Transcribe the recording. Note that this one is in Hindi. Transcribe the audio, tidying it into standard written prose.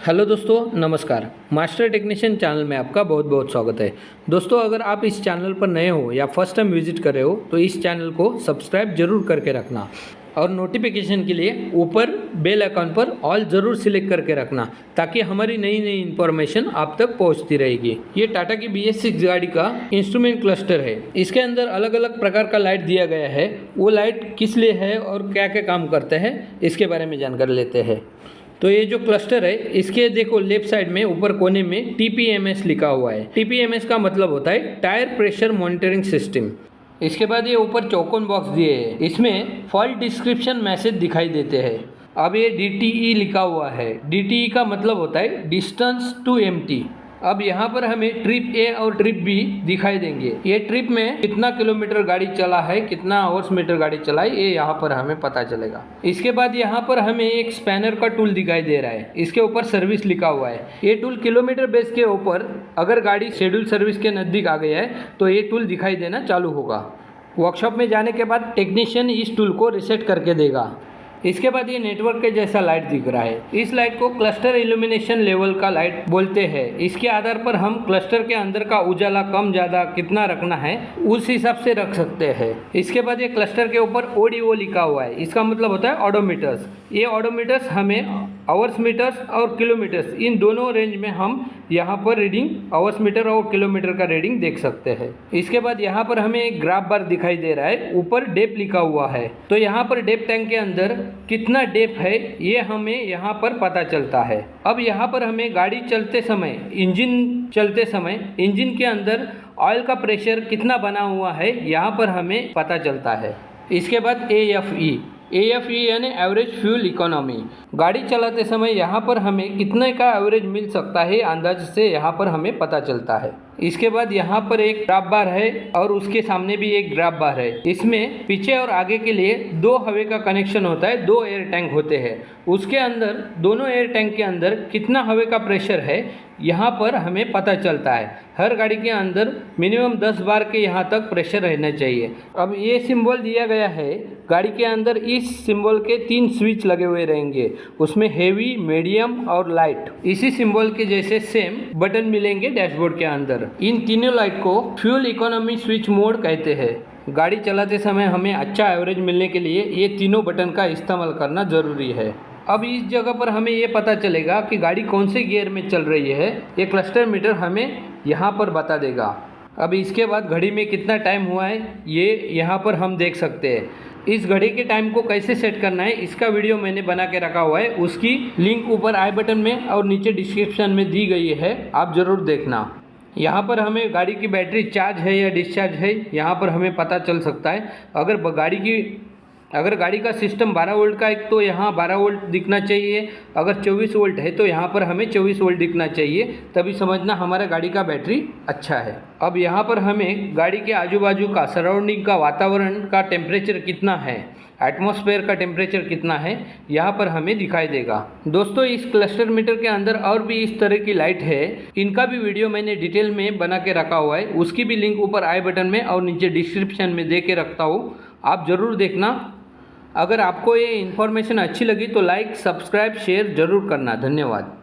हेलो दोस्तों, नमस्कार। मास्टर टेक्नीशियन चैनल में आपका बहुत बहुत स्वागत है। दोस्तों, अगर आप इस चैनल पर नए हो या फर्स्ट टाइम विजिट कर रहे हो तो इस चैनल को सब्सक्राइब जरूर करके रखना और नोटिफिकेशन के लिए ऊपर बेल आइकन पर ऑल ज़रूर सिलेक्ट करके रखना ताकि हमारी नई नई इन्फॉर्मेशन आप तक पहुंचती रहेगी। ये टाटा की BS6 गाड़ी का इंस्ट्रूमेंट क्लस्टर है। इसके अंदर अलग अलग प्रकार का लाइट दिया गया है। वो लाइट किस लिए है और क्या क्या काम करते हैं इसके बारे में जानकारी लेते हैं। तो ये जो क्लस्टर है इसके देखो लेफ्ट साइड में ऊपर कोने में TPMS लिखा हुआ है। TPMS का मतलब होता है टायर प्रेशर मॉनिटरिंग सिस्टम। इसके बाद ये ऊपर चौकोन बॉक्स दिए हैं, इसमें फॉल्ट डिस्क्रिप्शन मैसेज दिखाई देते हैं। अब ये DTE लिखा हुआ है। DTE का मतलब होता है डिस्टेंस टू एम्प्टी। अब यहाँ पर हमें ट्रिप A और ट्रिप B दिखाई देंगे। ये ट्रिप में कितना किलोमीटर गाड़ी चला है, कितना आवर्स मीटर गाड़ी चला है, ये यहाँ पर हमें पता चलेगा। इसके बाद यहाँ पर हमें एक स्पैनर का टूल दिखाई दे रहा है। इसके ऊपर सर्विस लिखा हुआ है। ये टूल किलोमीटर बेस के ऊपर अगर गाड़ी शेड्यूल सर्विस के नज़दीक आ गई है तो ये टूल दिखाई देना चालू होगा। वर्कशॉप में जाने के बाद टेक्नीशियन इस टूल को रीसेट करके देगा। इसके बाद ये नेटवर्क के जैसा लाइट दिख रहा है। इस लाइट को क्लस्टर इल्यूमिनेशन लेवल का लाइट बोलते हैं। इसके आधार पर हम क्लस्टर के अंदर का उजाला कम ज़्यादा कितना रखना है उस हिसाब से रख सकते हैं। इसके बाद ये क्लस्टर के ऊपर ODO लिखा हुआ है। इसका मतलब होता है ऑडोमीटर्स। ये ऑडोमीटर्स हमें आवर्स मीटर्स और किलोमीटर्स इन दोनों रेंज में हम यहाँ पर रीडिंग आवर्स मीटर और किलोमीटर का रीडिंग देख सकते हैं। इसके बाद यहाँ पर हमें एक ग्राफ बार दिखाई दे रहा है, ऊपर डेप लिखा हुआ है। तो यहाँ पर डेप टैंक के अंदर कितना डेप है ये हमें यहाँ पर पता चलता है। अब यहाँ पर हमें गाड़ी चलते समय इंजन के अंदर ऑयल का प्रेशर कितना बना हुआ है यहाँ पर हमें पता चलता है। इसके बाद AFE यानी एवरेज फ्यूल इकोनॉमी। गाड़ी चलाते समय यहाँ पर हमें कितने का एवरेज मिल सकता है अंदाज से यहाँ पर हमें पता चलता है। इसके बाद यहाँ पर एक ग्राफ बार है और उसके सामने भी एक ग्राफ बार है। इसमें पीछे और आगे के लिए दो हवा का कनेक्शन होता है, दो एयर टैंक होते हैं। उसके अंदर दोनों एयर टैंक के अंदर कितना हवा का प्रेशर है यहाँ पर हमें पता चलता है। हर गाड़ी के अंदर मिनिमम 10 बार के यहाँ तक प्रेशर रहना चाहिए। अब ये सिंबल दिया गया है गाड़ी के अंदर। इस सिंबल के 3 स्विच लगे हुए रहेंगे, उसमें हेवी, मीडियम और लाइट। इसी सिंबल के जैसे सेम बटन मिलेंगे डैशबोर्ड के अंदर। इन तीनों लाइट को फ्यूल इकोनॉमी स्विच मोड कहते हैं। गाड़ी चलाते समय हमें अच्छा एवरेज मिलने के लिए ये तीनों बटन का इस्तेमाल करना ज़रूरी है। अब इस जगह पर हमें ये पता चलेगा कि गाड़ी कौन से गियर में चल रही है। ये क्लस्टर मीटर हमें यहाँ पर बता देगा। अब इसके बाद घड़ी में कितना टाइम हुआ है ये यहाँ पर हम देख सकते हैं। इस घड़ी के टाइम को कैसे सेट करना है इसका वीडियो मैंने बना के रखा हुआ है। उसकी लिंक ऊपर आई बटन में और नीचे डिस्क्रिप्शन में दी गई है, आप ज़रूर देखना। यहाँ पर हमें गाड़ी की बैटरी चार्ज है या डिस्चार्ज है यहाँ पर हमें पता चल सकता है। अगर गाड़ी का सिस्टम 12 वोल्ट का है तो यहाँ 12 वोल्ट दिखना चाहिए। अगर 24 वोल्ट है तो यहाँ पर हमें 24 वोल्ट दिखना चाहिए, तभी समझना हमारा गाड़ी का बैटरी अच्छा है। अब यहाँ पर हमें गाड़ी के आजू बाजू का सराउंडिंग का वातावरण का टेम्परेचर कितना है, एटमॉस्फेयर का टेम्परेचर कितना है यहाँ पर हमें दिखाई देगा। दोस्तों, इस क्लस्टर मीटर के अंदर और भी इस तरह की लाइट है। इनका भी वीडियो मैंने डिटेल में बना के रखा हुआ है। उसकी भी लिंक ऊपर आई बटन में और नीचे डिस्क्रिप्शन में दे के रखता हूँ, आप ज़रूर देखना। अगर आपको ये इन्फॉर्मेशन अच्छी लगी तो लाइक, सब्सक्राइब, शेयर ज़रूर करना। धन्यवाद।